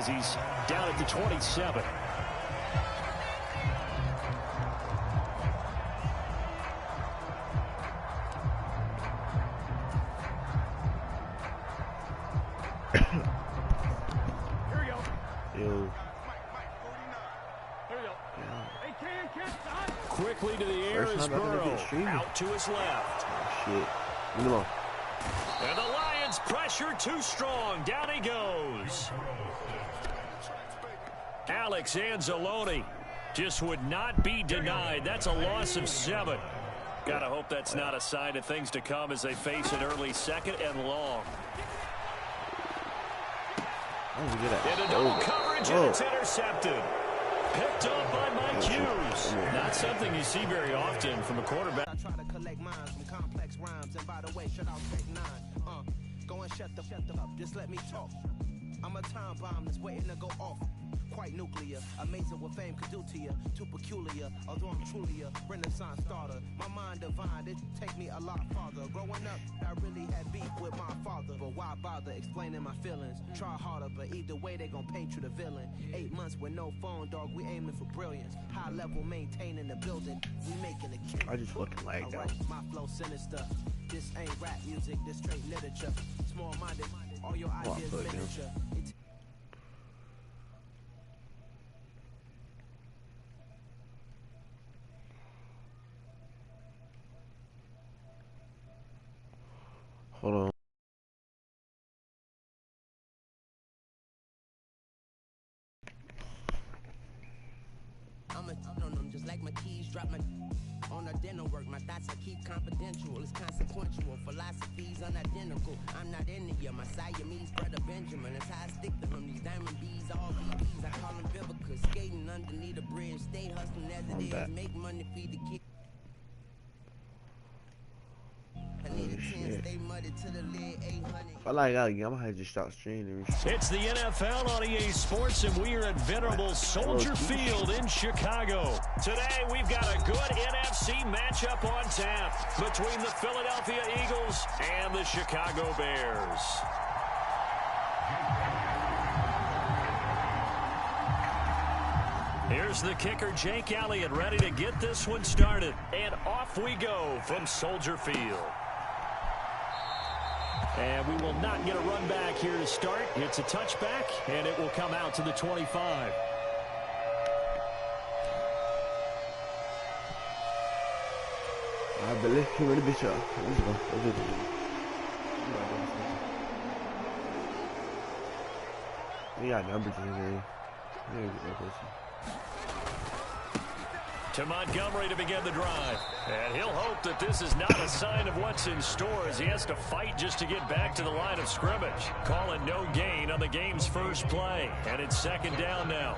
as he's down at the 27. Quickly to the air is Burrow. Out to his left. Oh, shit. Come on. And the Lions pressure too strong. Down he goes. Alex Anzalone just would not be denied. That's a loss of 7. Gotta hope that's not a sign of things to come as they face an early 2nd and long. Into double coverage, and it's intercepted. Picked up by Mike Hughes. Not something you see very often from a quarterback. I try to collect minds from complex rhymes. And by the way, shut out Tech 9. Go and shut the up. Just let me talk. I'm a time bomb that's waiting to go off. Quite nuclear. Amazing what fame could do to you. Too peculiar. Although I'm truly a renaissance starter. My mind divine. It take me a lot farther. Growing up, I really had beef with my father. But why bother explaining my feelings? Try harder, but either way they gon' paint you the villain. 8 months with no phone, dog. We aiming for brilliance. High level maintaining the building. We making a kill. I just fucking like that. My flow sinister. This ain't rap music. This straight literature. Small minded. All your ideas miniature. Hold on. I'm on them just like my keys drop my on the dinner work. My thoughts I keep confidential. It's consequential. Philosophies unidentical. I'm not in the my Siamese brother Benjamin. That's how I stick to him. These diamond bees, all BBs. I call them biblicals. Skating underneath a bridge. Stay hustling as it is. Make money, feed the kids. I like I'm gonna have to just start streaming. It's the NFL on EA Sports, and we are at venerable Soldier Field in Chicago. Today, we've got a good NFC matchup on tap between the Philadelphia Eagles and the Chicago Bears. Here's the kicker, Jake Elliott, ready to get this one started. And off we go from Soldier Field. And we will not get a run back here to start. It's a touchback, and it will come out to the 25. I believe he will be sure. Let's go. We got numbers in here. To Montgomery to begin the drive. And he'll hope that this is not a sign of what's in store as he has to fight just to get back to the line of scrimmage. Calling no gain on the game's first play. And it's 2nd down now.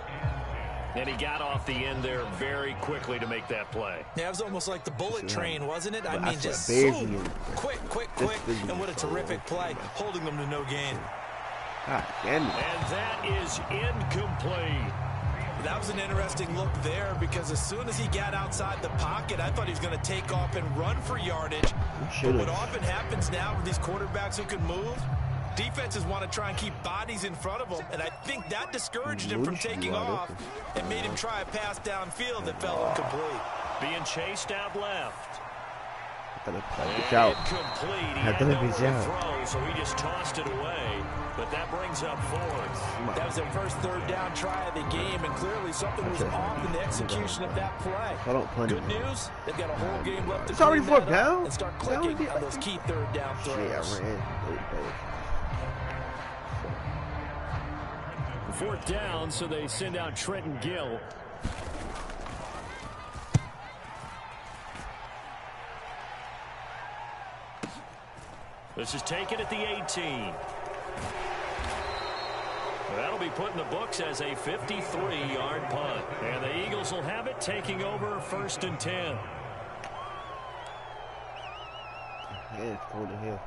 And he got off the end there very quickly to make that play. Yeah, it was almost like the bullet train, wasn't it? I mean, just so quick, and what a terrific play, holding them to no gain. God damn it. And that is incomplete. That was an interesting look there because as soon as he got outside the pocket, I thought he was going to take off and run for yardage. But what often happens now with these quarterbacks who can move, defenses want to try and keep bodies in front of them, and I think that discouraged him from taking off and made him try a pass downfield that fell incomplete. Being chased out left. Incomplete. He had nowhere to throw, so he just tossed it away. But that brings up 4th. That was their first 3rd down try of the game, and clearly something was off in the execution of that play. Good news, they've got a whole game left to clean that up and start clicking on those key 3rd down throws. 4th down, so they send out Trenton Gill. This is taken at the 18. That'll be put in the books as a 53-yard punt. And the Eagles will have it, taking over 1st and 10. Yeah, it's cold in here.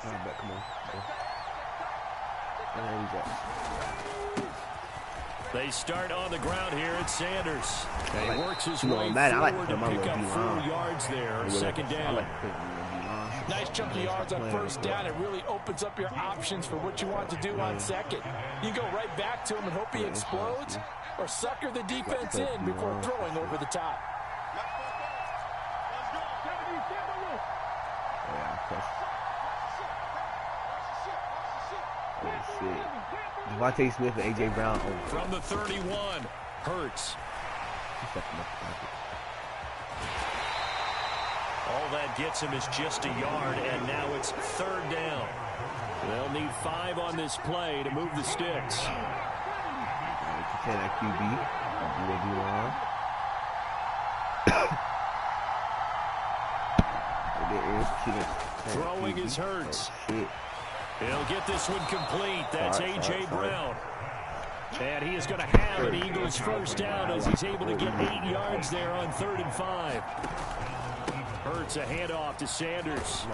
Come on. They start on the ground here at Sanders. And he works his way I like forward to pick up 4 yards there. 2nd down. Nice chunk of yards on first down. It really opens up your options for what you want to do on second. You go right back to him and hope he explodes, or sucker the defense in before throwing over the top. Devontae Smith and A.J. Brown. From the 31, Hurts. All that gets him is just a yard, and now it's third down. They'll need 5 on this play to move the sticks. That QB. Throwing is Hurts. He'll get this one complete. That's A.J. Brown. And he is going to have an Eagles first down as he's able to get 8 yards there on 3rd and 5. Hurts a handoff to Sanders.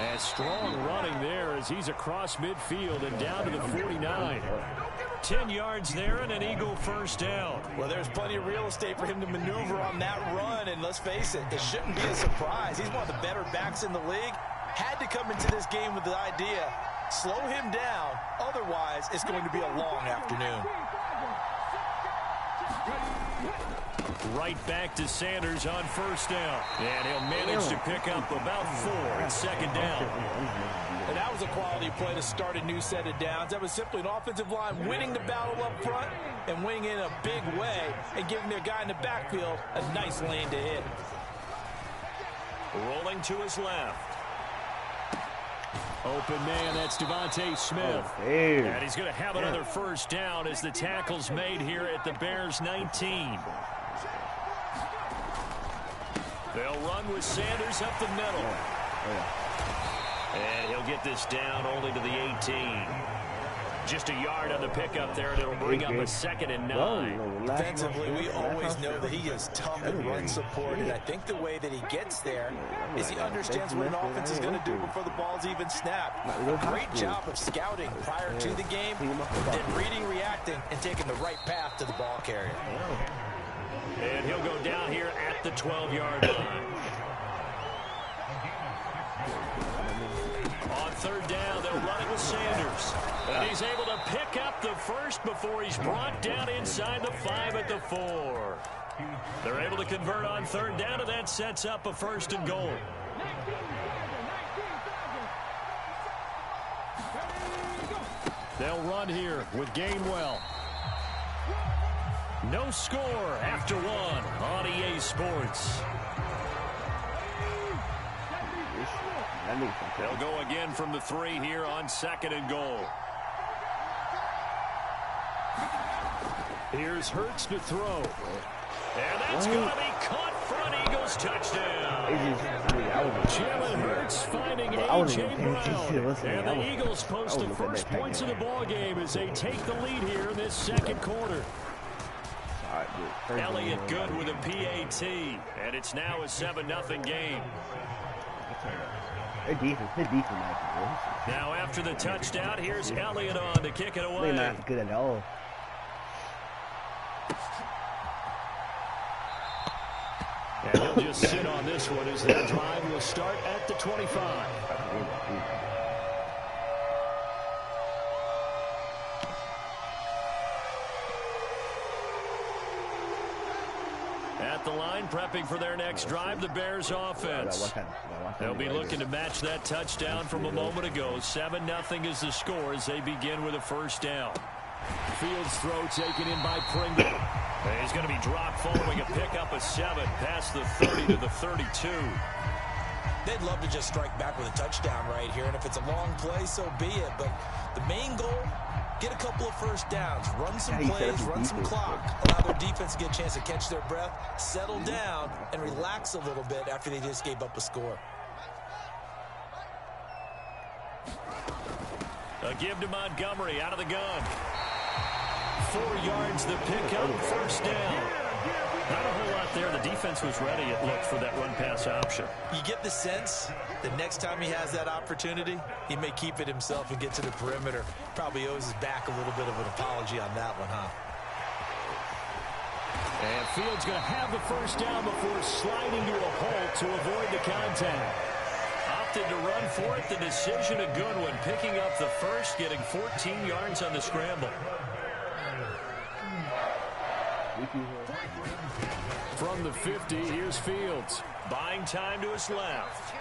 And strong running there as he's across midfield and down to the 49. 10 yards there and an Eagle first down. Well, there's plenty of real estate for him to maneuver on that run, and let's face it, it shouldn't be a surprise. He's one of the better backs in the league. Had to come into this game with the idea, slow him down, otherwise it's going to be a long afternoon. Right back to Sanders on first down. And he'll manage to pick up about 4 at second down. And that was a quality play to start a new set of downs. That was simply an offensive line winning the battle up front and winning in a big way and giving their guy in the backfield a nice lane to hit. Rolling to his left. Open man, that's Devontae Smith. And he's going to have another first down as the tackle's made here at the Bears 19. They'll run with Sanders up the middle. And he'll get this down only to the 18. Just a yard on the pickup there, and it'll bring up a 2nd and 9. Defensively, we always know that he is tough and run support, and I think the way that he gets there is he understands what an offense is going to do before the ball's even snapped. A great job of scouting prior to the game, then reading, reacting, and taking the right path to the ball carrier. And he'll go down here at the 12-yard line. On 3rd down, they'll run it with Sanders. And he's able to pick up the first before he's brought down inside the 5 at the 4. They're able to convert on 3rd down, and that sets up a 1st and goal. They'll run here with Gainwell. No score after 1 on EA Sports. They'll go again from the 3 here on 2nd and goal. Here's Hurts to throw. And that's going to be caught for an Eagles touchdown. Jalen Hurts finding A.J. Brown. And the Eagles post the first points of the ball game as they take the lead here in this 2nd quarter. Elliott good with a PAT. And it's now a 7-0 game. Now after the touchdown, here's Elliott on to kick it away. They're not good at all. And he'll just sit on this one as their drive will start at the 25. At the line, prepping for their next drive, the Bears offense. They'll be looking to match that touchdown from a moment ago. 7-0 is the score as they begin with a first down. Fields throw taken in by Pringle. And he's going to be dropped following a pickup of 7 past the 30 to the 32. They'd love to just strike back with a touchdown right here, and if it's a long play, so be it. But the main goal, get a couple of first downs, run some plays, run some clock, allow their defense to get a chance to catch their breath, settle down, and relax a little bit after they just gave up a score. A give to Montgomery out of the gun. 4 yards the pickup, first down. Not a whole lot there. The defense was ready, it looked, for that run-pass option. You get the sense that next time he has that opportunity, he may keep it himself and get to the perimeter. Probably owes his back a little bit of an apology on that one, huh? And Fields going to have the first down before sliding to a halt to avoid the contact. opted to run for it. The decision a good one. Picking up the first, getting 14 yards on the scramble. From the 50, here's Fields. Buying time to his left.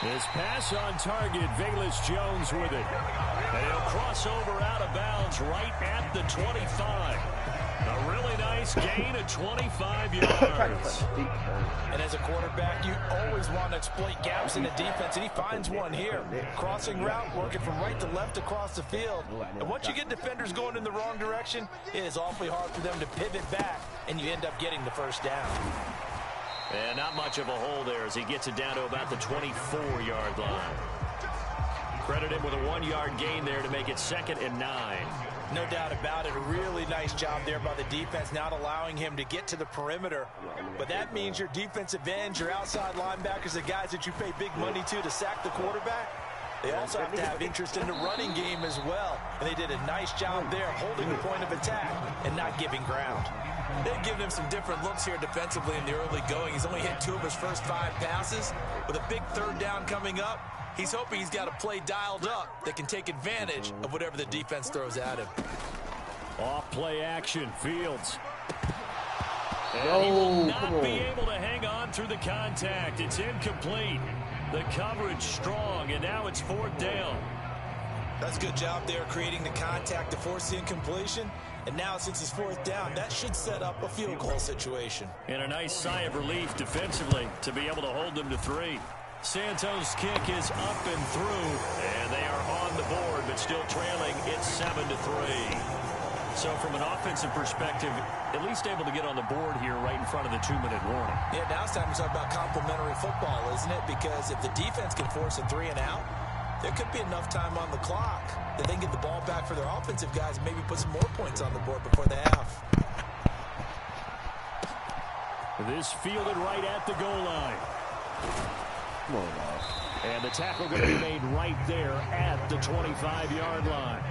His pass on target, Velus Jones with it. And he'll cross over out of bounds right at the 25. A really nice gain of 25 yards. And as a quarterback, you always want to exploit gaps in the defense, and he finds one here. Crossing route, working from right to left across the field. And once you get defenders going in the wrong direction, it is awfully hard for them to pivot back, and you end up getting the first down. And not much of a hole there as he gets it down to about the 24-yard line. Credit him with a 1-yard gain there to make it 2nd and 9. No doubt about it. A really nice job there by the defense, not allowing him to get to the perimeter. But that means your defensive ends, your outside linebackers, the guys that you pay big money to sack the quarterback, they also have to have interest in the running game as well. And they did a nice job there holding the point of attack and not giving ground. They've given him some different looks here defensively in the early going. He's only hit 2 of his first 5 passes. With a big 3rd down coming up, he's hoping he's got a play dialed up that can take advantage of whatever the defense throws at him. Off play action, Fields. And he will not be able to hang on through the contact. It's incomplete. The coverage strong, and now it's 4th down. That's a good job there creating the contact to force the incompletion. And now since it's 4th down, that should set up a field goal situation. And a nice sigh of relief defensively to be able to hold them to 3. Santos' kick is up and through, and they are on the board, but still trailing. It's 7-3. So from an offensive perspective, at least able to get on the board here right in front of the 2-minute warning. Yeah, now it's time to talk about complementary football, isn't it? Because if the defense can force a 3 and out, there could be enough time on the clock that they can get the ball back for their offensive guys and maybe put some more points on the board before the half. This fielded right at the goal line. Come on, boss. And the tackle going to be made right there at the 25-yard line.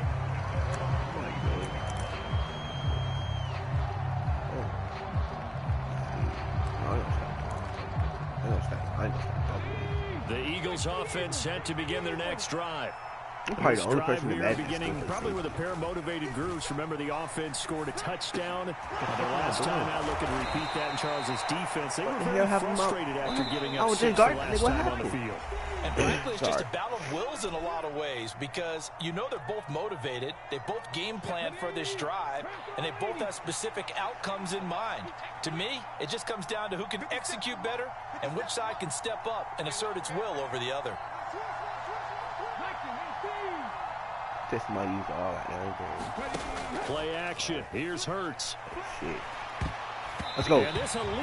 The Eagles offense set to begin their next drive. Probably the only person in that beginning probably with a pair of motivated groups. Remember, the offense scored a touchdown. The last time out, looking to repeat that in Charles's defense. They were very frustrated after giving up 6 the last time on the field. And frankly, it's just a battle of wills in a lot of ways because you know they're both motivated. They both game planned for this drive, and they both have specific outcomes in mind. To me, it just comes down to who can execute better and which side can step up and assert its will over the other. This might use all that everything. Play action. Here's Hurts. Oh, shit. Let's go.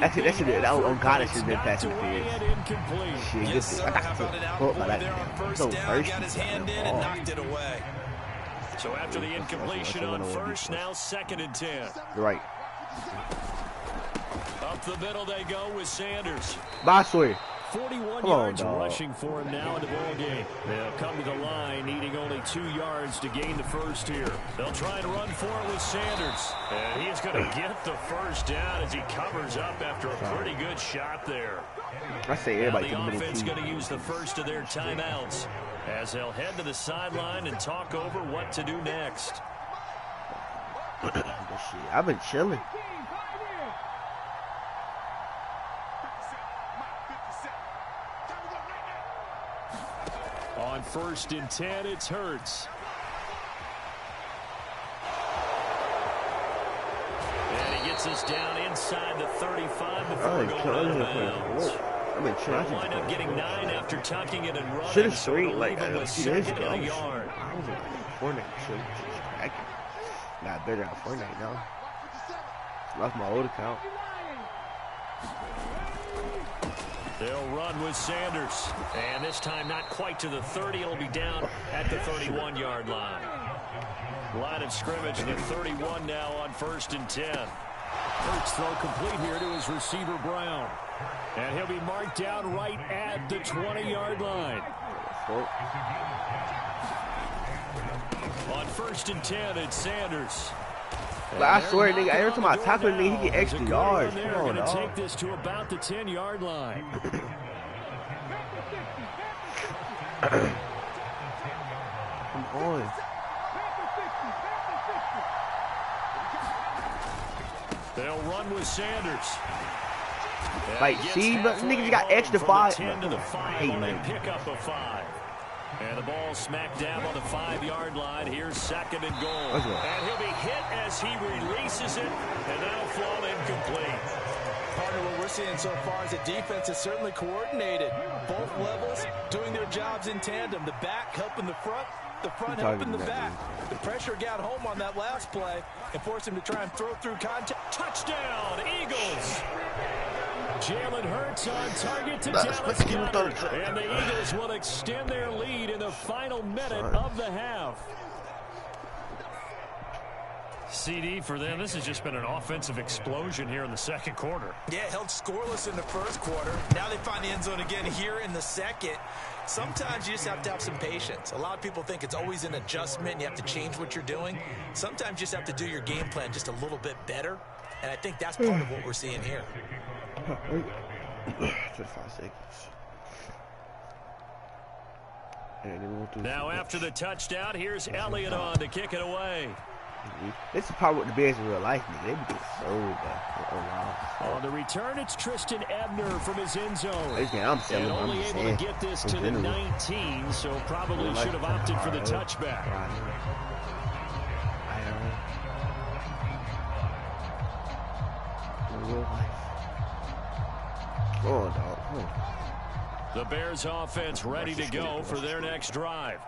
Actually, that should be. Oh God, it should have been passing interference. Shit, yes, sir. How about an outboard there on first down? Got his hand in and knocked it away. So after the incompletion on first, now 2nd and 10. You're right. Up the middle they go with Sanders. Bossway. 41 yards rushing for him now in the ball game. They'll come to the line, needing only 2 yards to gain the first here. They'll try and run for it with Sanders. And he is going to get the first down as he covers up after a pretty good shot there. I say everybody. Now the offense going to use the first of their timeouts as they'll head to the sideline and talk over what to do next. I've been chilling. On 1st and 10, it's Hurts. And he gets us down inside the 35 before going out of bounds. They'll wind up getting 9 after tucking it and running. Should have screened like a few days ago. A yard. I was like Fortnite. Not better at Fortnite now. Lost my old account. They'll run with Sanders. And this time not quite to the 30. It'll be down at the 31-yard line. Line of scrimmage, the 31 now on 1st and 10. Hurts throw complete here to his receiver, Brown. And he'll be marked down right at the 20-yard line. On 1st and 10, it's Sanders. But I swear, nigga, every time I tackle a nigga, he get extra yards. Come on, dog. Take this to about the 10-yard line. Come on. They'll run with Sanders. Like, see, but niggas got extra 5. 10 to the 5 Hey, on man. a pickup of 5. And the ball smack dab on the 5-yard line. Here's 2nd and goal. Let's go. And he'll be hit as he releases it, and that'll fall incomplete. Partner, what we're seeing so far is the defense is certainly coordinated. Both levels doing their jobs in tandem. The back helping the front helping the back. The pressure got home on that last play and forced him to try and throw through contact. Touchdown, Eagles! Jalen Hurts on target to Dallas Goedert. And the Eagles will extend their lead in the final minute of the half. CD for them, this has just been an offensive explosion here in the second quarter. Yeah, held scoreless in the first quarter. Now they find the end zone again here in the second. Sometimes you just have to have some patience. A lot of people think it's always an adjustment and you have to change what you're doing. Sometimes you just have to do your game plan just a little bit better. And I think that's part of what we're seeing here. Just 5 seconds. Now after the touchdown, here's Elliott on to kick it away. This is probably what the Bears in real life need. They would get so bad. On the return, it's Tristan Ebner from his end zone. I'm and only able to get this to the 19, so probably should have opted for the touchback. Oh, dog. The Bears offense ready to go for their next drive.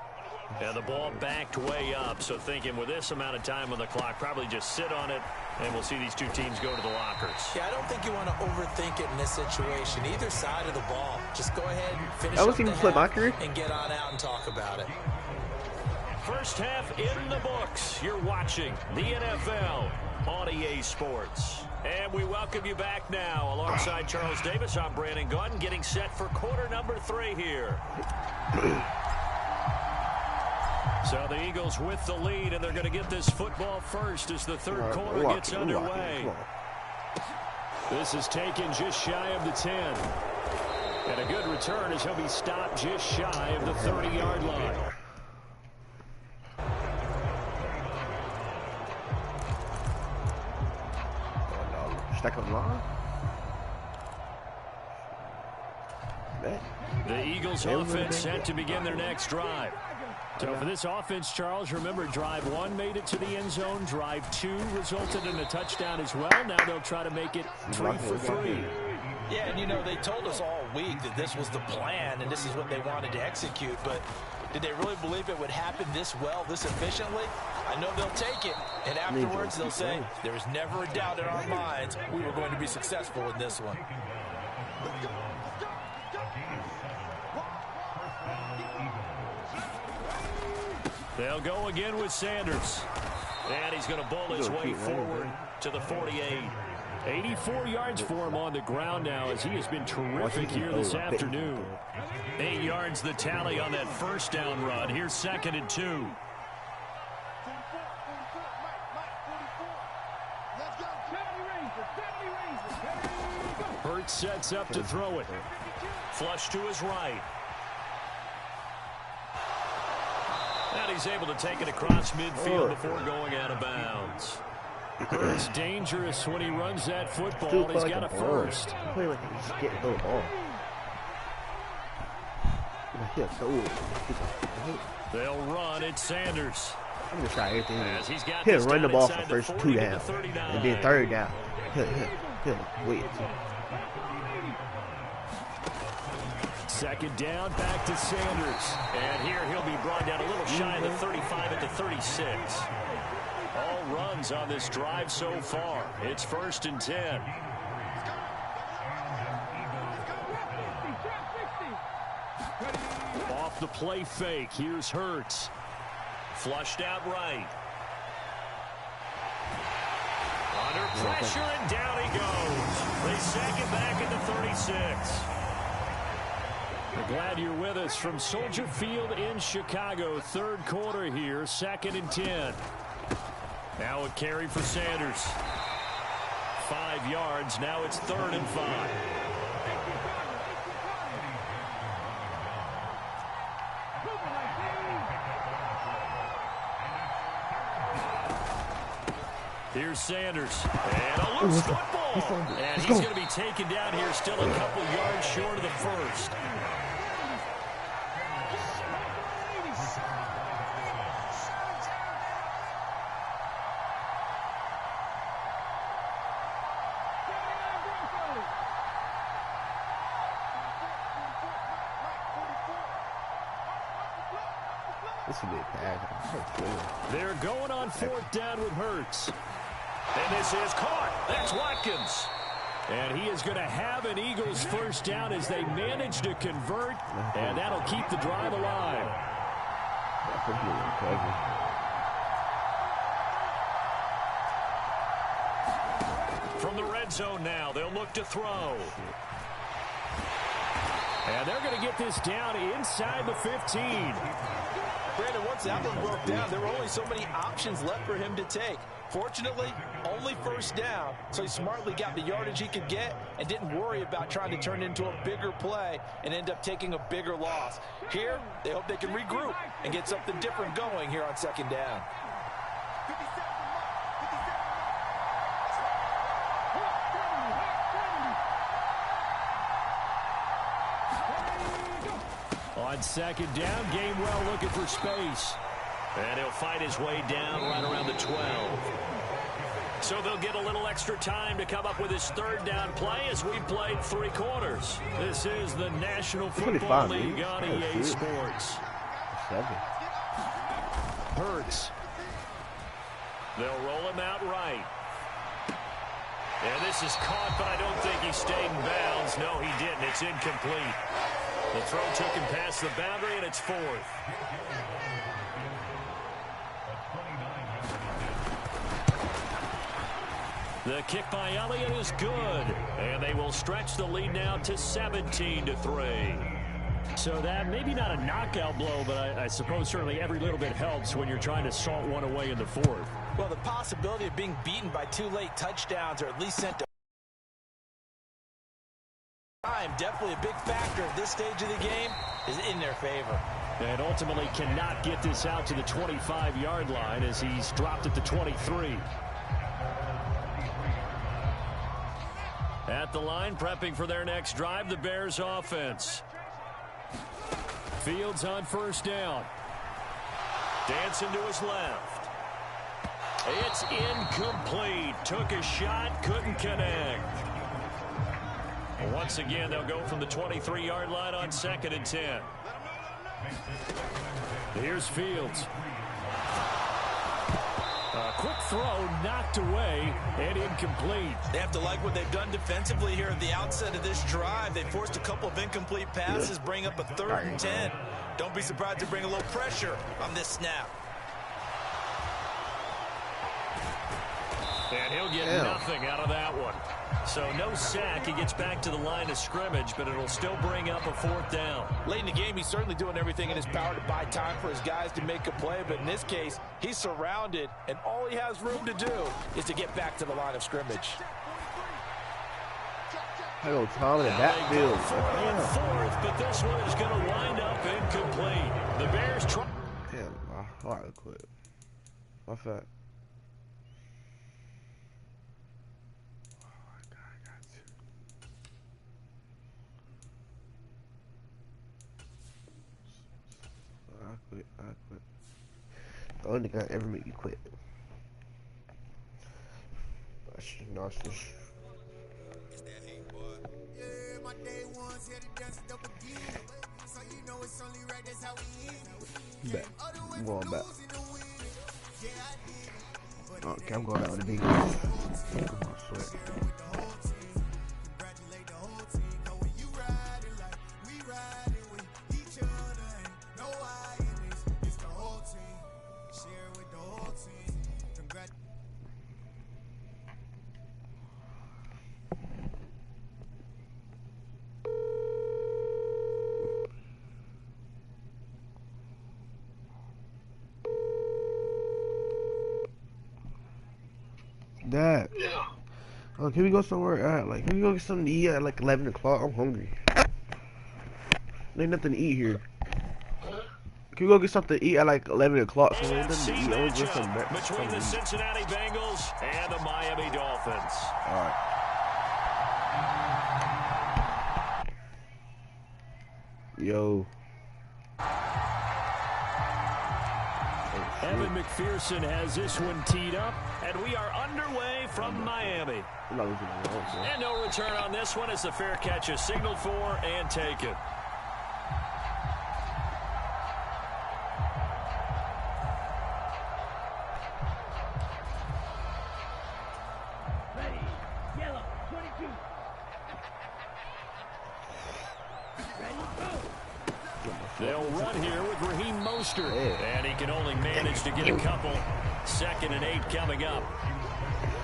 And the ball backed way up, so thinking with this amount of time on the clock, probably just sit on it, and we'll see these two teams go to the lockers. Yeah, I don't think you want to overthink it in this situation. Either side of the ball. Just go ahead and finish up the half and get on out and talk about it. First half in the books. You're watching the NFL on EA Sports. And we welcome you back now. Alongside Charles Davis, I'm Brandon Gordon, getting set for quarter number 3 here. So the Eagles with the lead, and they're going to get this football first as the third quarter gets underway. This is taken just shy of the 10. And a good return as he'll be stopped just shy of the 30-yard line. Stack of line. The Eagles offense set to begin their next drive. So for this offense, Charles, remember drive 1 made it to the end zone. Drive 2 resulted in a touchdown as well. Now they'll try to make it 3 for 3. Yeah, and you know, they told us all week that this was the plan and this is what they wanted to execute. But did they really believe it would happen this well, this efficiently? I know they'll take it. And afterwards they'll say, there was never a doubt in our minds we were going to be successful in this one. They'll go again with Sanders. And he's going to bull his way forward to the 48. 84 yards for him on the ground now as he has been terrific here this afternoon. 8 yards the tally on that first down run. Here's 2nd and 2. Hurts sets up to throw it. Flush to his right. And he's able to take it across midfield before going out of bounds. Hurts dangerous when he runs that football. He's got a first. They'll run it. Sanders. I'm gonna try everything. He'll run the ball for first 2 down, and then 3rd down. He'll wait. 2nd down, back to Sanders. And here he'll be brought down a little shy of the 35 at the 36. All runs on this drive so far. It's 1st and 10. Off the play fake. Here's Hurts. Flushed out right. Under pressure, and down he goes. They sack it back at the 36. We're glad you're with us from Soldier Field in Chicago. 3rd quarter here, 2nd and 10. Now a carry for Sanders. 5 yards. Now it's 3rd and 5. Here's Sanders. And a loose football. And he's going to be taken down here, still a couple yards short of the first. This would be bad. They're going on fourth down with Hurts. And this is caught. That's Watkins. And he is going to have an Eagles first down as they manage to convert. And that'll keep the drive alive. From the red zone now, they'll look to throw. And they're going to get this down inside the 15. Brandon, once that one broke down, there were only so many options left for him to take. Fortunately, only first down, so he smartly got the yardage he could get and didn't worry about trying to turn it into a bigger play and end up taking a bigger loss. Here, they hope they can regroup and get something different going here on second down. On second down, Gainwell looking for space. And he'll fight his way down right around the 12. So they'll get a little extra time to come up with his third down play as we played 3 quarters. This is the National Football League on EA Sports. Hurts. They'll roll him out right. And this is caught, but I don't think he stayed in bounds. No, he didn't. It's incomplete. The throw took him past the boundary, and it's 4th. The kick by Elliott is good, and they will stretch the lead now to 17-3. So that maybe not a knockout blow, but I suppose certainly every little bit helps when you're trying to salt one away in the 4th. Well, the possibility of being beaten by 2 late touchdowns or at least sent to time, definitely a big factor at this stage of the game, is in their favor. And ultimately cannot get this out to the 25-yard line as he's dropped at the 23. At the line, prepping for their next drive, the Bears offense. Fields on first down. Dancing to his left. It's incomplete. Took a shot, couldn't connect. Once again, they'll go from the 23-yard line on 2nd and 10. Here's Fields. A quick throw knocked away and incomplete. They have to like what they've done defensively here at the outset of this drive. They forced a couple of incomplete passes, bring up a 3rd and 10. Don't be surprised to bring a little pressure on this snap. And he'll get nothing out of that one. So no sack. He gets back to the line of scrimmage, but it'll still bring up a 4th down. Late in the game, he's certainly doing everything in his power to buy time for his guys to make a play. But in this case, he's surrounded, and all he has room to do is to get back to the line of scrimmage. Hello, Tom in the backfield. 4th, but this one is going to wind up incomplete. The Bears try. Damn, my heart quit. My fact. I quit. The only guy ever make you quit. No, it's just... Yeah, my day ones here to dance it up again. So you know it's only right, that's how we end. Back. I'm going back. Okay, I'm going out with the big ones. Come on, sweat. Dad. Yeah. Oh, can we go somewhere at like? Can we go get something to eat at like 11 o'clock? I'm hungry. There ain't nothing to eat here. Can we go get something to eat at like 11 o'clock? So we AFC didn't eat. I was just some matchup between the Cincinnati Bengals and the Miami Dolphins. All right. Yo. Evan McPherson has this one teed up, and we are underway from Miami. And no return on this one as the fair catch is signaled for and taken. They'll run here with Raheem Mostert, and he can only manage to get a couple. 2nd and 8 coming up.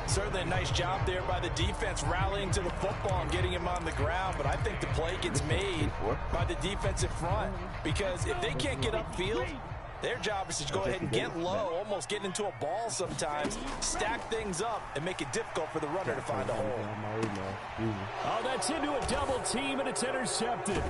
Certainly a nice job there by the defense rallying to the football and getting him on the ground, but I think the play gets made by the defensive front because if they can't get upfield, their job is to go ahead and get low, almost get into a ball sometimes, stack things up, and make it difficult for the runner to find a hole. Oh, that's into a double team, and it's intercepted.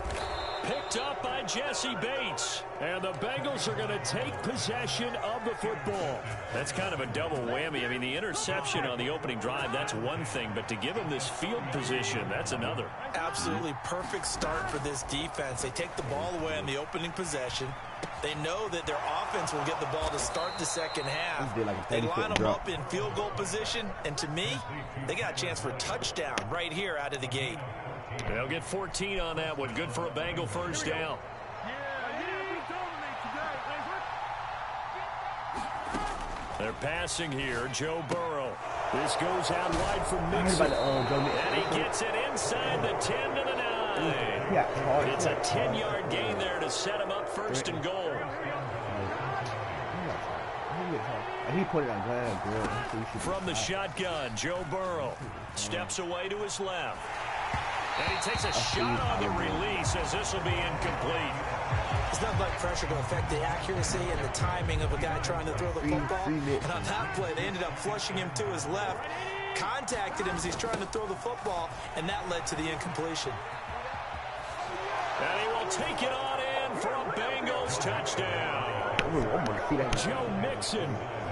Picked up by Jesse Bates. And the Bengals are going to take possession of the football. That's kind of a double whammy. I mean, the interception on the opening drive, that's one thing. But to give him this field position, that's another. Absolutely perfect start for this defense. They take the ball away on the opening possession. They know that their offense will get the ball to start the second half. They line them up in field goal position. And to me, they got a chance for a touchdown right here out of the gate. They'll get 14 on that one. Good for a Bengal first down. They're passing here. Joe Burrow. This goes out wide from Mixon. And he gets it inside the 10 to the 9. It's a 10-yard gain there to set him up 1st and goal. From the shotgun, Joe Burrow steps away to his left. And he takes a shot on the release as this will be incomplete. It's not like pressure to affect the accuracy and the timing of a guy trying to throw the football. And on that play, they ended up flushing him to his left, contacted him as he's trying to throw the football, and that led to the incompletion. And he will take it on in for a Bengals touchdown. Joe Mixon,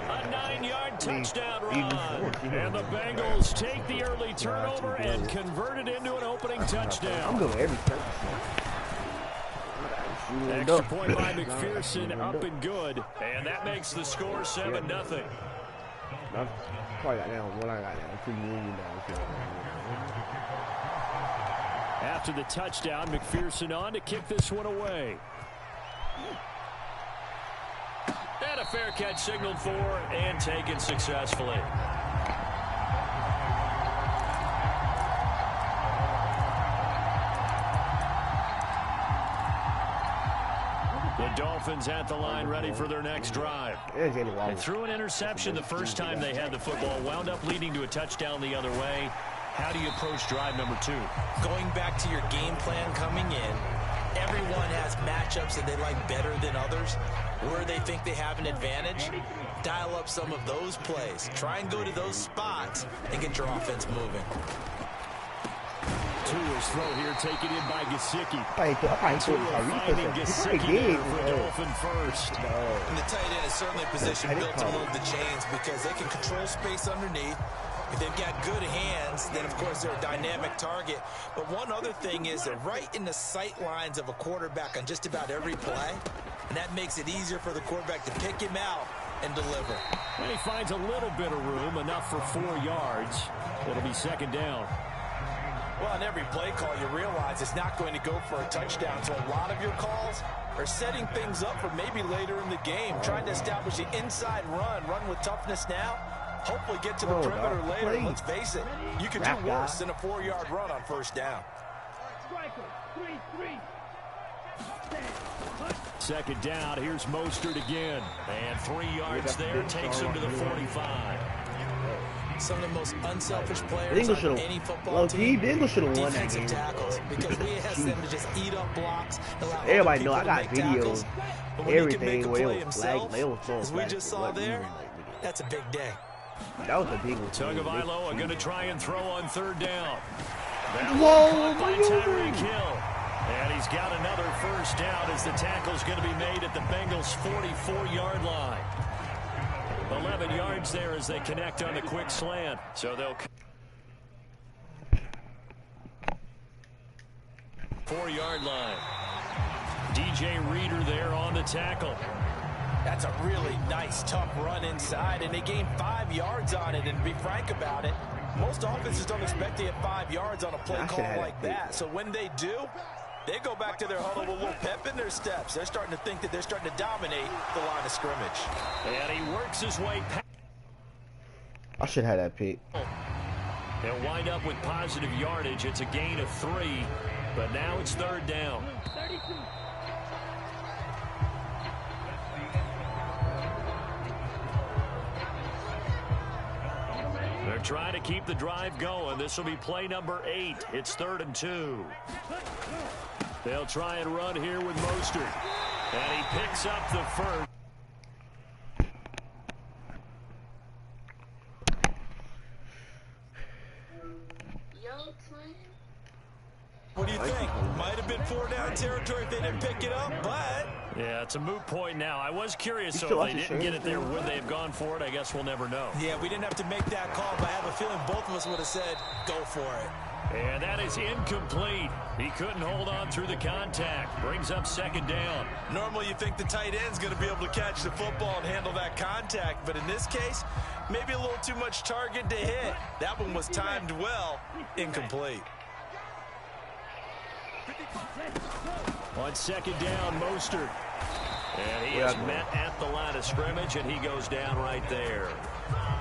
a 9-yard touchdown run. And the Bengals take the early turnover and convert it into an opening touchdown. I'm going every touchdown. Extra point by McPherson, up and good. And that makes the score 7-0. After the touchdown, McPherson on to kick this one away. And a fair catch signaled for and taken successfully. The Dolphins at the line ready for their next drive. They threw an interception the first time they had the football, wound up leading to a touchdown the other way. How do you approach drive number 2? Going back to your game plan coming in, everyone has matchups that they like better than others. Where they think they have an advantage, dial up some of those plays. Try and go to those spots and get your offense moving. Tua's throw here taken in by Gesicki. Finding Gesicki for Dolphin first. And the tight end is certainly a position built to move the chains because they can control space underneath. If they've got good hands, then, of course, they're a dynamic target. But one other thing is they're right in the sight lines of a quarterback on just about every play, and that makes it easier for the quarterback to pick him out and deliver. And he finds a little bit of room, enough for 4 yards. It'll be 2nd down. Well, on every play call, you realize it's not going to go for a touchdown. So a lot of your calls are setting things up for maybe later in the game, trying to establish the inside run with toughness now. Hopefully get to the perimeter later. Let's face it, you could do worse than a 4-yard run on 1st down. 2nd down, here's Mostert again. And 3 yards there, takes him to the 45. Some of the most unselfish players on any football team, defensive tackles, because we ask them to just eat up blocks, allow everybody know I people to got make tackles. videos, But when everything he can make a where play it was himself, flag, as we just saw there, that's a big day. That was a big one. Tagovailoa going to try and throw on 3rd down. Whoa, by Tyreek Hill. And he's got another first down as the tackle's going to be made at the Bengals' 44-yard line. 11 yards there as they connect on the quick slant. So they'll... 4-yard line. DJ Reader there on the tackle. That's a really nice, tough run inside, and they gained 5 yards on it. And to be frank about it, most offenses don't expect to get 5 yards on a play call like that. So when they do, they go back to their huddle with a little pep in their steps. They're starting to think that they're starting to dominate the line of scrimmage. And he works his way past. I should have that pick. They'll wind up with positive yardage. It's a gain of 3, but now it's 3rd down. They're trying to keep the drive going. This will be play number 8. It's 3rd and 2. They'll try and run here with Mostert. And he picks up the first. What do you think? Might have been 4-down territory if they didn't pick it up, but... Yeah, it's a moot point now. I was curious, so if they didn't get it there, would they have gone for it? I guess we'll never know. Yeah, we didn't have to make that call, but I have a feeling both of us would have said, go for it. And that is incomplete. He couldn't hold on through the contact. Brings up 2nd down. Normally you think the tight end's going to be able to catch the football and handle that contact, but in this case, maybe a little too much target to hit. That one was timed well. Incomplete. On 2nd down, Mostert. And he is met at the line of scrimmage, and he goes down right there.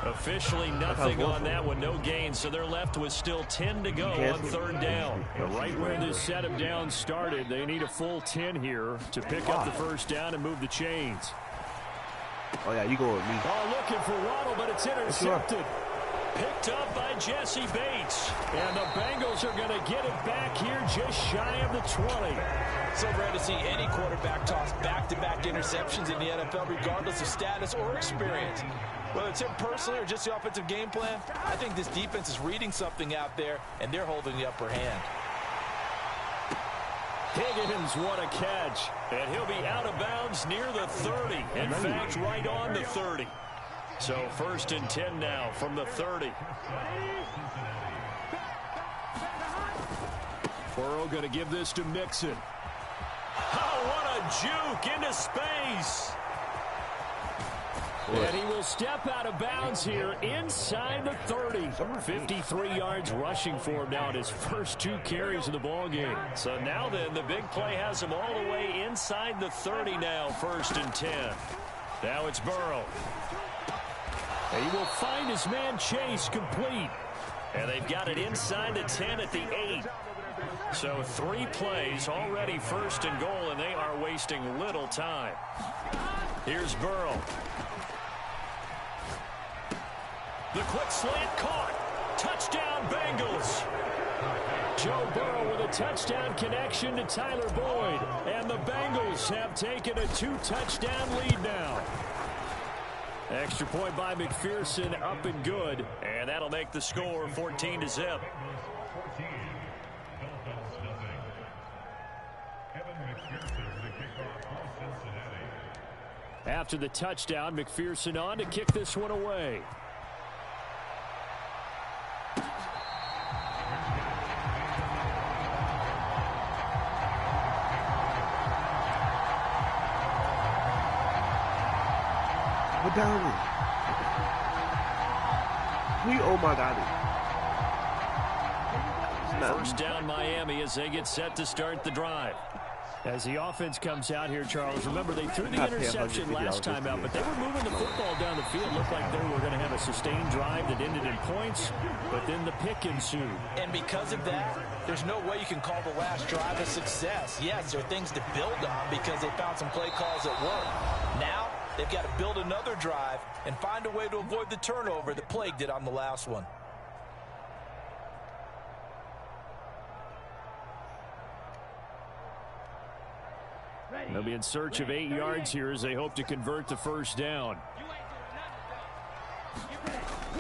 Officially nothing on that one, no gain, so they're left with still 10 to go on 3rd down. Right where this set of downs started, they need a full 10 here to pick up the first down and move the chains. Oh, yeah, you go with me. Oh, looking for Waddle, but it's intercepted. Picked up by Jesse Bates. And the Bengals are going to get it back here just shy of the 20. So rare to see any quarterback toss back-to-back interceptions in the NFL, regardless of status or experience. Whether it's him personally or just the offensive game plan, I think this defense is reading something out there, and they're holding the upper hand. Higgins, what a catch. And he'll be out of bounds near the 30. In fact, right on the 30. So 1st and 10 now from the 30. Burrow going to give this to Mixon. Oh, what a juke into space. And he will step out of bounds here inside the 30. 53 yards rushing for him now in his first 2 carries of the ballgame. So now then, the big play has him all the way inside the 30 now, 1st and 10. Now it's Burrow. And he will find his man Chase complete. And they've got it inside the 10 at the 8. So 3 plays already 1st and goal, and they are wasting little time. Here's Burrow. The quick slant caught. Touchdown Bengals. Joe Burrow with a touchdown connection to Tyler Boyd. And the Bengals have taken a 2-touchdown lead now. Extra point by McPherson, up and good. And that'll make the score 14-0. After the touchdown, McPherson on to kick this one away. Down. Oh my God. First down Miami as they get set to start the drive. As the offense comes out here, Charles, remember they threw the interception last time out, but they were moving the football down the field. Looked like they were going to have a sustained drive that ended in points, but then the pick ensued. And because of that, there's no way you can call the last drive a success. Yes, there are things to build on because they found some play calls that work. Now, they've got to build another drive and find a way to avoid the turnover that plagued it on the last one. They'll be in search of 8 yards here as they hope to convert the first down.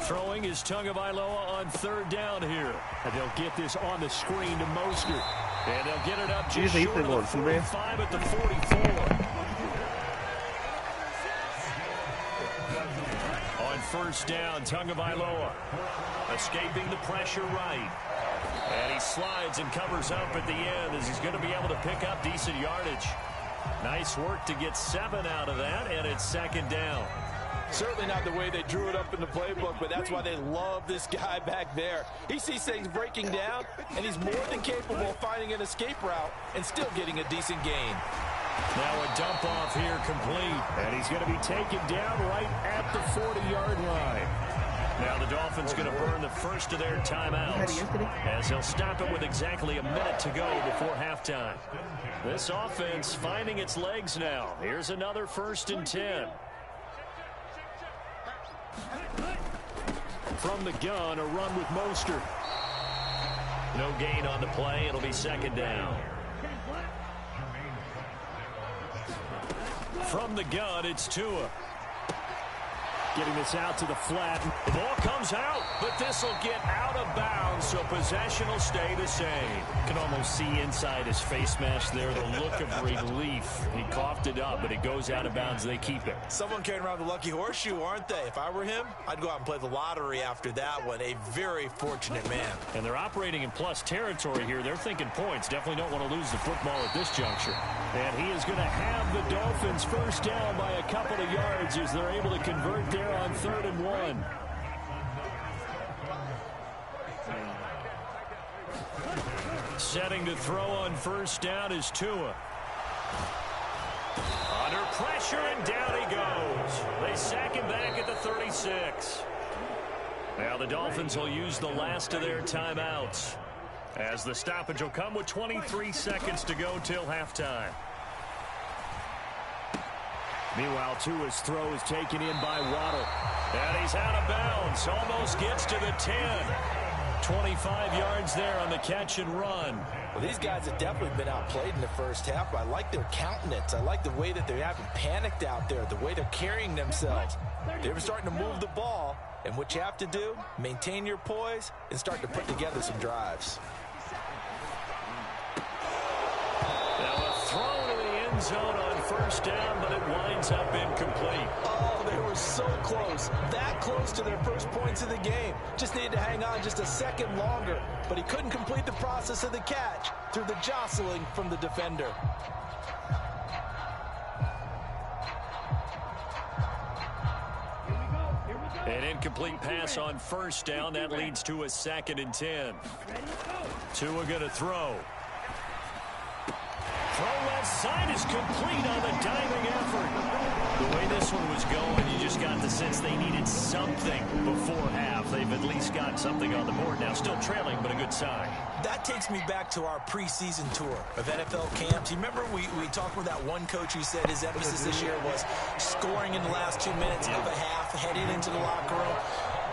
Throwing is Tagovailoa on third down here. And they'll get this on the screen to Mostert. And they'll get it up just short of the 45 at the 44. On first down, Tagovailoa escaping the pressure right. And he slides and covers up at the end as he's going to be able to pick up decent yardage. Nice work to get 7 out of that, and it's second down. Certainly not the way they drew it up in the playbook, but that's why they love this guy back there. He sees things breaking down, and he's more than capable of finding an escape route and still getting a decent gain. Now a dump off here complete, and he's going to be taken down right at the 40-yard line. Now the Dolphins going to burn the first of their timeouts as they'll stop it with exactly a minute to go before halftime. This offense finding its legs now. Here's another 1st and 10. From the gun, a run with Mostert. No gain on the play. It'll be second down. From the gun, it's Tua. Getting this out to the flat. The ball comes out, but this will get out of bounds, so possession will stay the same. You can almost see inside his face mask there the look of relief. He coughed it up, but it goes out of bounds. They keep it. Someone carrying around the lucky horseshoe, aren't they? If I were him, I'd go out and play the lottery after that one. A very fortunate man. And they're operating in plus territory here. They're thinking points. Definitely don't want to lose the football at this juncture. And he is going to have the Dolphins first down by a couple of yards as they're able to convert there on 3rd and 1. Setting to throw on first down is Tua. Under pressure, and down he goes. They sack him back at the 36. Now the Dolphins will use the last of their timeouts as the stoppage will come with 23 seconds to go till halftime. Meanwhile, Tua's throw is taken in by Waddle. And he's out of bounds. Almost gets to the 10. 25 yards there on the catch and run. Well, these guys have definitely been outplayed in the first half, but I like their countenance. I like the way that they haven't panicked out there, the way they're carrying themselves. They were starting to move the ball, and what you have to do, maintain your poise and start to put together some drives. Now a throw to the end zone on first down, but it winds up incomplete. Oh, they were so close. That close to their first points of the game. Just needed to hang on just a second longer, but he couldn't complete the process of the catch through the jostling from the defender. An incomplete pass on first down. That leads to a 2nd and 10. Tua going to throw. Throw left side is complete on the diving effort. The way this one was going, you just got the sense they needed something before half. They've at least got something on the board now. Still trailing, but a good sign. That takes me back to our preseason tour of NFL camps. You remember we talked with that one coach who said his emphasis this year was scoring in the last 2 minutes of a half, heading into the locker room.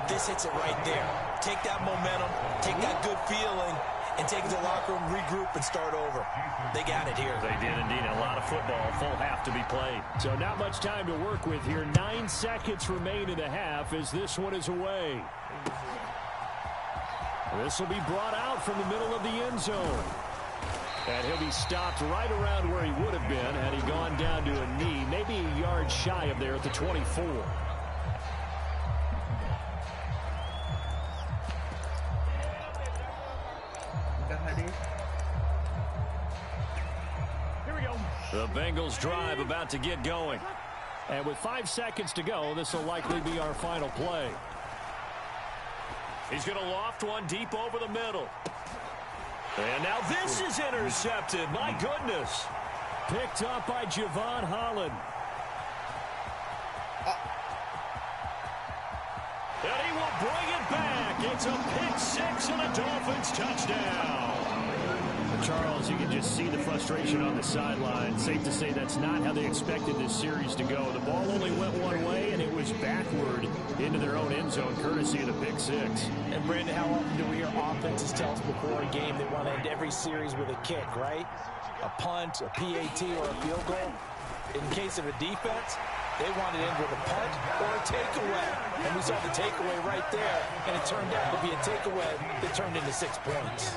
This hits it right there. Take that momentum, take that good feeling, and take it to the locker room, regroup, and start over. They got it here. They did indeed. A lot of football, full half to be played. So not much time to work with here. 9 seconds remain in the half as this one is away. This will be brought out from the middle of the end zone. And he'll be stopped right around where he would have been had he gone down to a knee, maybe a yard shy of there at the 24. The Bengals drive about to get going. And with 5 seconds to go, this will likely be our final play. He's going to loft one deep over the middle. And now this is intercepted. My goodness. Picked up by Javon Holland. And he will bring it back. It's a pick six and a Dolphins touchdown. Charles, you can just see the frustration on the sideline. Safe to say that's not how they expected this series to go. The ball only went one way, and it was backward into their own end zone, courtesy of the pick six. And, Brandon, how often do we hear offenses tell us before a game they want to end every series with a kick, right? A punt, a PAT, or a field goal. In case of a defense, They wanted to end with a punt or a takeaway. And we saw the takeaway right there, and it turned out to be a takeaway that turned into 6 points.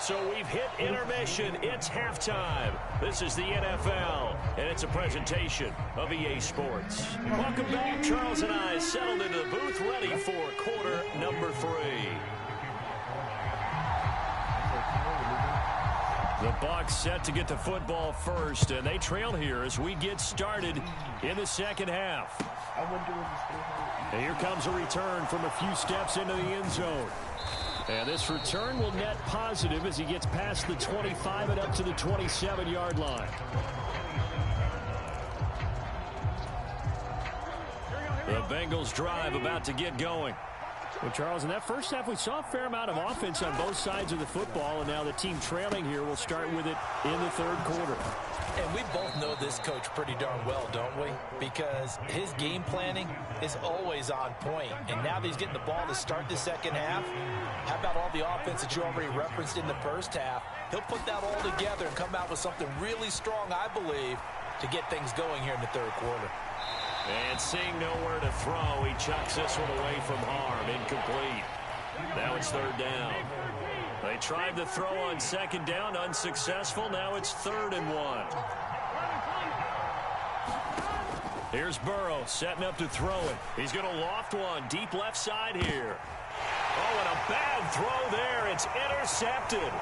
So we've hit intermission. It's halftime. This is the NFL, and it's a presentation of EA Sports. Welcome back. Charles and I settled into the booth, ready for quarter number 3. The Bucs set to get the football first, and they trail here as we get started in the second half. And here comes a return from a few steps into the end zone. And this return will net positive as he gets past the 25 and up to the 27-yard line. The Bengals drive about to get going. Well, Charles, in that first half, we saw a fair amount of offense on both sides of the football, and now the team trailing here will start with it in the third quarter. And we both know this coach pretty darn well, don't we? Because his game planning is always on point. And now that he's getting the ball to start the second half, how about all the offense that you already referenced in the first half? He'll put that all together and come out with something really strong, I believe, to get things going here in the third quarter. And seeing nowhere to throw, he chucks this one away from harm. Incomplete. Now it's third down. They tried to throw on second down, unsuccessful. Now it's 3rd and 1. Here's Burrow setting up to throw it. He's going to loft one deep left side here. Oh, and a bad throw there. It's intercepted.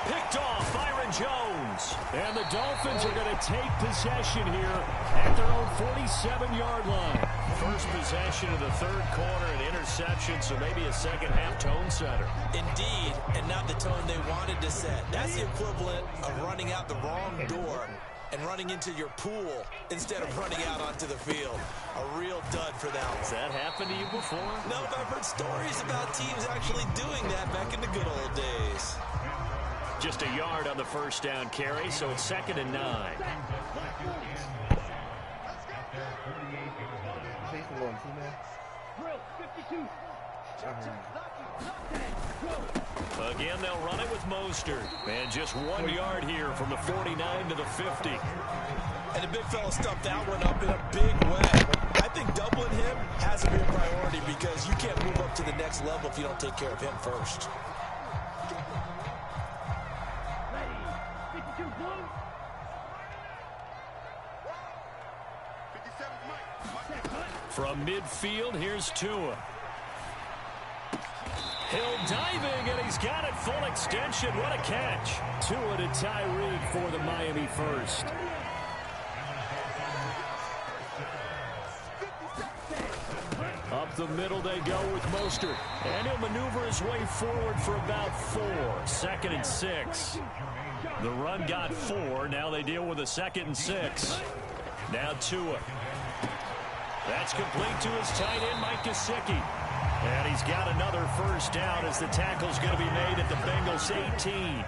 Picked off Byron Jones. And the Dolphins are going to take possession here at their own 47-yard line. First possession of the third quarter, an interception, so maybe a second-half tone setter. Indeed, and not the tone they wanted to set. That's the equivalent of running out the wrong door and running into your pool instead of running out onto the field. A real dud for that one. Has that happened to you before? No, but I've heard stories about teams actually doing that back in the good old days. Just a yard on the first down carry, so it's 2nd and 9. Again, they'll run it with Mostert. And just 1 yard here from the 49 to the 50. And the big fella stuffed that one up in a big way. I think doubling him has to be a priority because you can't move up to the next level if you don't take care of him first. From midfield, here's Tua. Hill diving, and he's got it full extension. What a catch. Tua to Tyreek for the Miami first. Up the middle they go with Mostert. And he'll maneuver his way forward for about 4. 2nd and 6. The run got 4. Now they deal with a 2nd and 6. Now Tua. That's complete to his tight end, Mike Gesicki. And he's got another first down as the tackle's going to be made at the Bengals 18.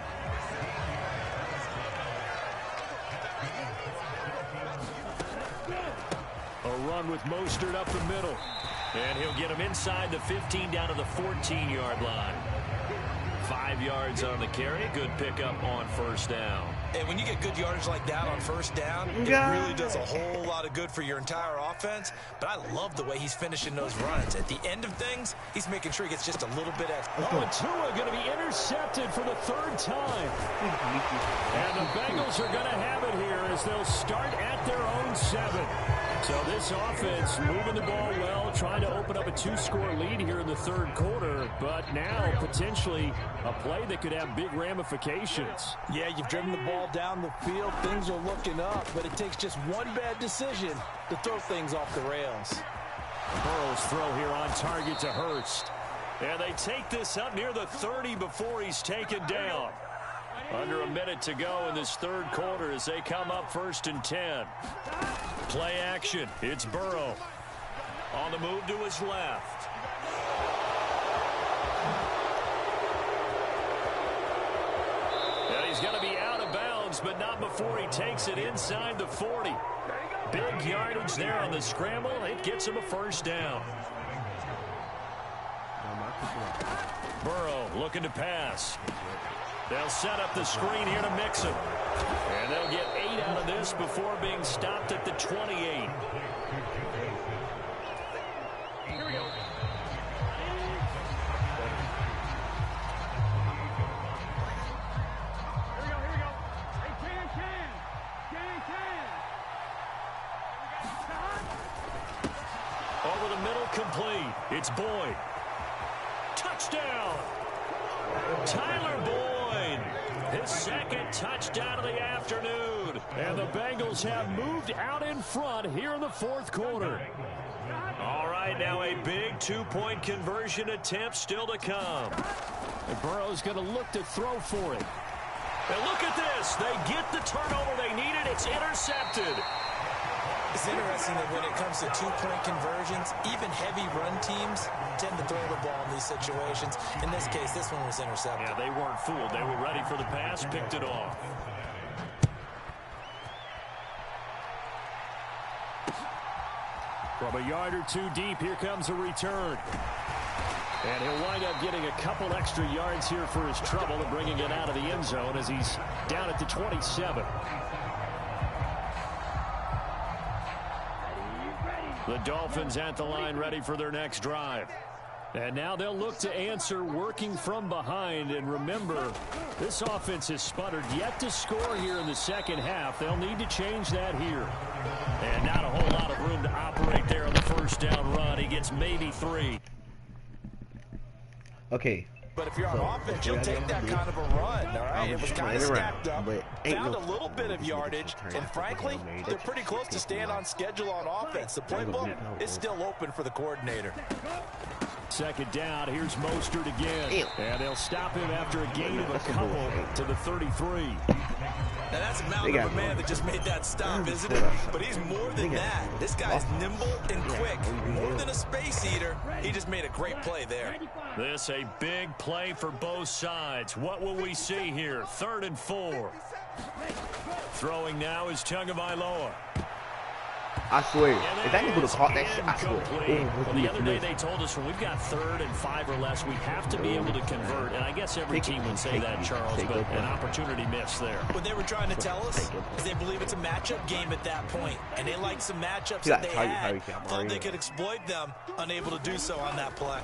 A run with Mostert up the middle. And he'll get him inside the 15 down to the 14-yard line. 5 yards on the carry. Good pickup on first down. And when you get good yardage like that on first down, it really does a whole lot of good for your entire offense. But I love the way he's finishing those runs. At the end of things, he's making sure he gets just a little bit extra. Oh, and Tua going to be intercepted for the 3rd time. And the Bengals are going to have it here as they'll start at their own 7. So this offense moving the ball well, trying to open up a 2-score lead here in the third quarter, but now potentially a play that could have big ramifications. Yeah, you've driven the ball down the field. Things are looking up, but it takes just one bad decision to throw things off the rails. Burrow's throw here on target to Hurst. And they take this up near the 30 before he's taken down. Under a minute to go in this third quarter as they come up 1st and 10. Play action. It's Burrow. On the move to his left. And he's going to be out of bounds, but not before he takes it inside the 40. Big yardage there on the scramble. It gets him a first down. Burrow looking to pass. They'll set up the screen here to mix him. And they'll get feet out of this before being stopped at the 28. Here we go. Over the middle, complete. It's Boyd. Touchdown! Tyler Boyd. His second touchdown of the afternoon. And the Bengals have moved out in front here in the fourth quarter. All right, now a big two-point conversion attempt still to come. And Burrow's going to look to throw for it. And look at this. They get the turnover they needed. It's intercepted. It's interesting that when it comes to two-point conversions, even heavy run teams tend to throw the ball in these situations. In this case, this one was intercepted. Yeah, they weren't fooled. They were ready for the pass, picked it off. From a yard or two deep, here comes a return. And he'll wind up getting a couple extra yards here for his trouble and bringing it out of the end zone as he's down at the 27. The Dolphins at the line ready for their next drive. And now they'll look to answer working from behind. And remember, this offense has sputtered yet to score here in the second half. They'll need to change that here. And not a whole lot of room to operate there on the first down run. He gets maybe 3. Okay. But if you're on offense, you'll take that kind of a run, all right? It was kind of stacked up, found a little bit of yardage, and frankly, they're pretty close to staying on schedule on offense. The playbook is still open for the coordinator. Second down, here's Mostert again. And they'll stop him after a gain of a couple to the 33. Now that's a mountain of a man that just made that stop, isn't it? But he's more than that. This guy's nimble and quick. More than a space eater, he just made a great play there. This a big play for both sides. What will we see here? 3rd and 4. Throwing now is Tagovailoa. I swear, if that nigga would have caught that shit, I swear. Well, the other day they told us when we've got 3rd and 5 or less, we have to be able to convert. And I guess every team would say that, Charles, but an opportunity missed there. What they were trying to tell us is they believe it's a matchup game at that point, and they like some matchups that they had. Thought they could exploit them, unable to do so on that play.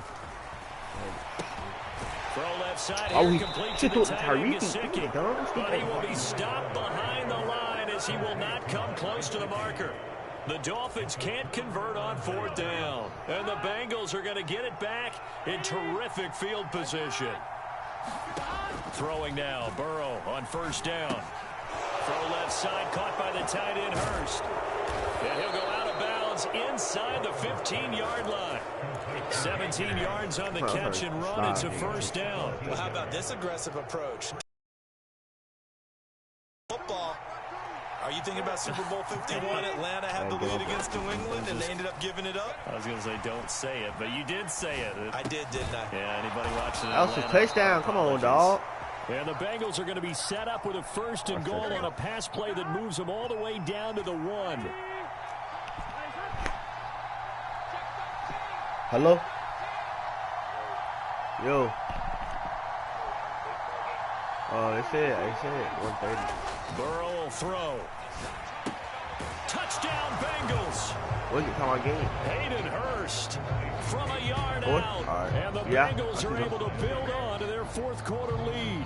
Throw left side here, complete to the tight end, Gesicki. But he will be stopped behind the line as he will not come close to the marker. The Dolphins can't convert on 4th down. And the Bengals are going to get it back in terrific field position. Throwing now, Burrow on 1st down. Throw left side, caught by the tight end, Hurst. And he'll go out of bounds inside the 15-yard line. 17 yards on the catch and run. It's a 1st down. Well, how about this aggressive approach? Football. Are you thinking about Super Bowl 51? Atlanta had the lead against New England, and they ended up giving it up? I was going to say don't say it, but you did say it. I did, didn't I? Yeah, anybody watching that was a touchdown. Come on, dog. And the Bengals are going to be set up with a 1st and goal on a pass play that moves them all the way down to the 1. Hello? Yo. Oh, they said 130. Burrow will throw. Touchdown, Bengals. What's it talking about game? Hayden Hurst from a yard out. And the Bengals are able to build on to their 4th quarter lead.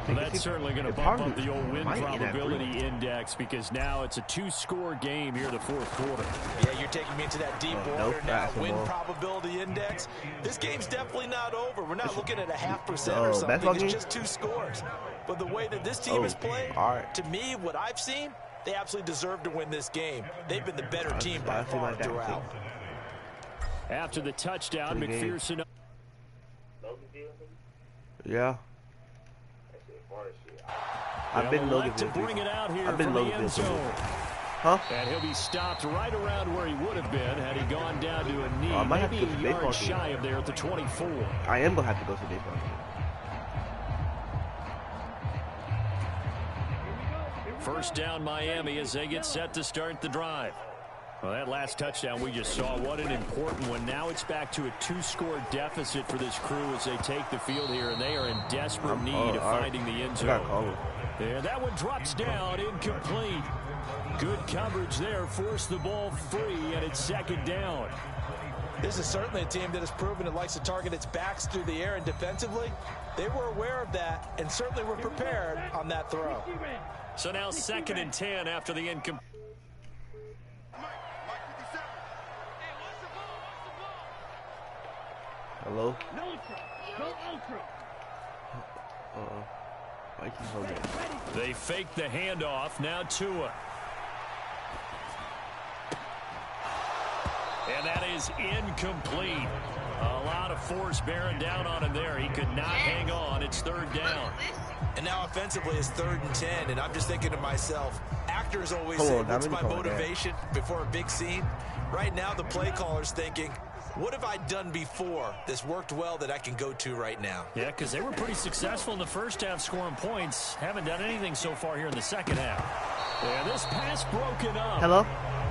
Well, that's certainly going to bump up the old win probability index because now it's a 2-score game here in the 4th quarter. Yeah, you're taking me into that deep order now. Win probability index. This game's definitely not over. We're not looking at a 0.5% or something. It's just 2 scores. But the way that this team has played, to me, what I've seen, they absolutely deserve to win this game. They've been the better team by far throughout. After the touchdown, McPherson. Yeah. I've been looking to bring it out here from the end zone. And he'll be stopped right around where he would have been had he gone down to a knee. Maybe a yard shy of there at the 24. I am going to have to go to the baseball game. First down Miami as they get set to start the drive. Well, that last touchdown we just saw, what an important one. Now it's back to a 2-score deficit for this crew as they take the field here, and they are in desperate need of finding the end zone. And that one drops down, incomplete. Good coverage there, forced the ball free, and it's second down. This is certainly a team that has proven it likes to target its backs through the air, and defensively, they were aware of that and certainly were prepared on that throw. So now 2nd and 10 after the incomplete. Hello? They fake the handoff. Now Tua. And that is incomplete. A lot of force bearing down on him there. He could not hang on. It's 3rd down. And now offensively it's 3rd and 10. And I'm just thinking to myself, actors always say, what's my motivation before a big scene? Right now the play caller's thinking, what have I done before that's worked well that I can go to right now? Yeah, because they were pretty successful in the first half scoring points. Haven't done anything so far here in the second half. Yeah, this pass broken up. Hello?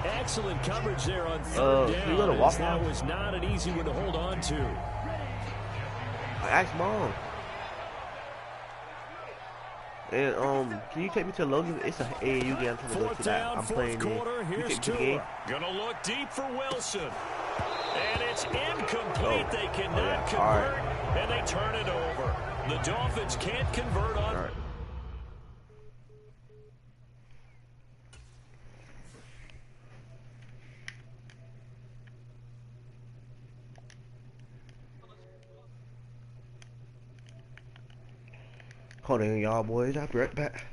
Excellent coverage there on 3rd down. That was not an easy one to hold on to. I asked Mom. And can you take me to Logan? It's an AAU game. I'm trying to go to that. I'm playing quarter. Here's Tua. Gonna look deep for Wilson. And it's incomplete. They cannot convert, and they turn it over. The Dolphins can't convert on. Hold on, y'all boys. I'll be right back.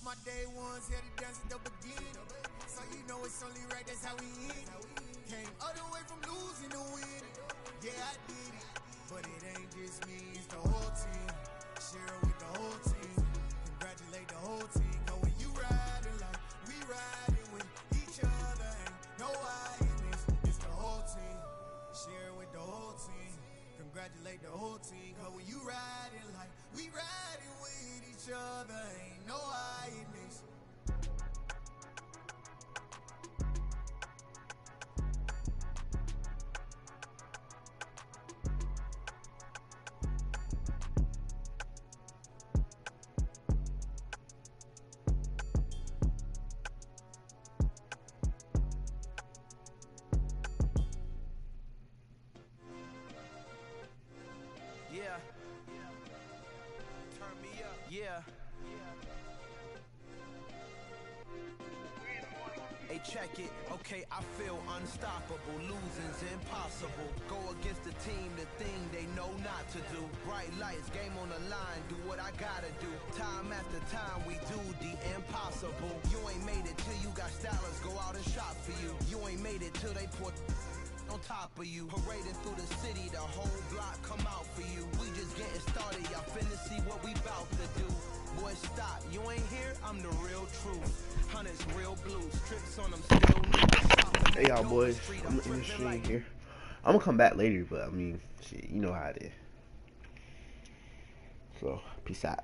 My day ones here to dance at the beginning. So you know it's only right, that's how we end. Came all the way from losing to winning. Yeah, I did it. But it ain't just me, it's the whole team. Share it with the whole team. Congratulate the whole team. Cause when you riding like we riding with each other, ain't no I in this. It's the whole team. Share it with the whole team. Congratulate the whole team. Cause when you riding like we riding with each other, ain't no I in this. Yeah. Turn me up. Yeah. Hey, check it. Okay, I feel unstoppable. Losing's impossible. Go against the team, the thing they know not to do. Bright lights, game on the line. Do what I gotta do. Time after time, we do the impossible. You ain't made it till you got stylers go out and shop for you. You ain't made it till they put on top of you. Parading through the city, the whole block come out for you. We just getting started, y'all finna see what we bout to do. Boy, stop, you ain't here, I'm the real truth. Hunters, real blue, strips on them still new. Hey y'all boys, I'm in the stream here. I'm gonna come back later, but I mean, shit, you know how it is. So, peace out.